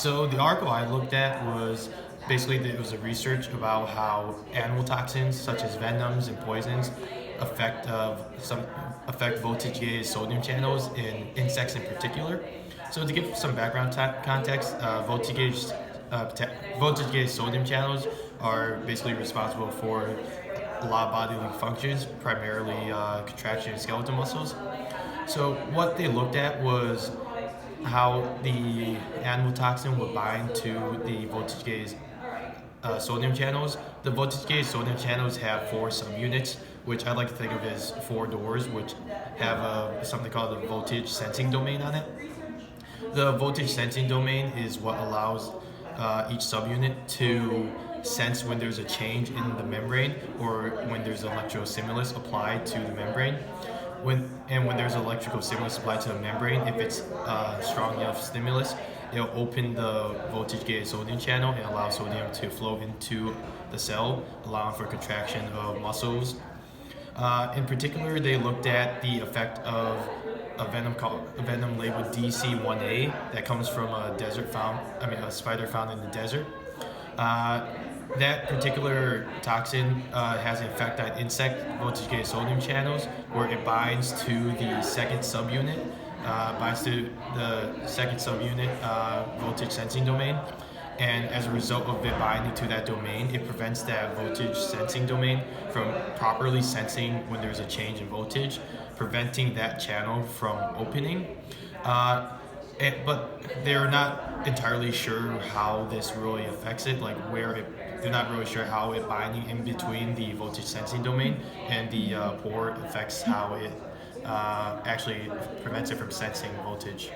So the article I looked at was basically it was a research about how animal toxins such as venoms and poisons affect some affect voltage gated sodium channels in insects in particular. So to give some background context, voltage gated sodium channels are basically responsible for a lot of bodily functions, primarily contraction and skeletal muscles. So what they looked at was how the animal toxin would bind to the voltage gated sodium channels. The voltage gated sodium channels have four subunits, which I like to think of as four doors, which have something called the voltage sensing domain on it. The voltage sensing domain is what allows each subunit to sense when there's a change in the membrane or when there's electrical stimulus applied to the membrane. When there's electrical stimulus applied to the membrane, if it's strong enough stimulus, it'll open the voltage gated sodium channel and allow sodium to flow into the cell, allowing for contraction of muscles. In particular, they looked at the effect of a venom labeled DC1A that comes from a spider found in the desert. Uh, that particular toxin has an effect on insect voltage gated sodium channels, where it binds to the second subunit, voltage sensing domain. And as a result of it binding to that domain, it prevents that voltage sensing domain from properly sensing when there's a change in voltage, preventing that channel from opening. But they're not entirely sure how this really affects it, they're not really sure how it binding in between the voltage sensing domain and the pore affects how it actually prevents it from sensing voltage.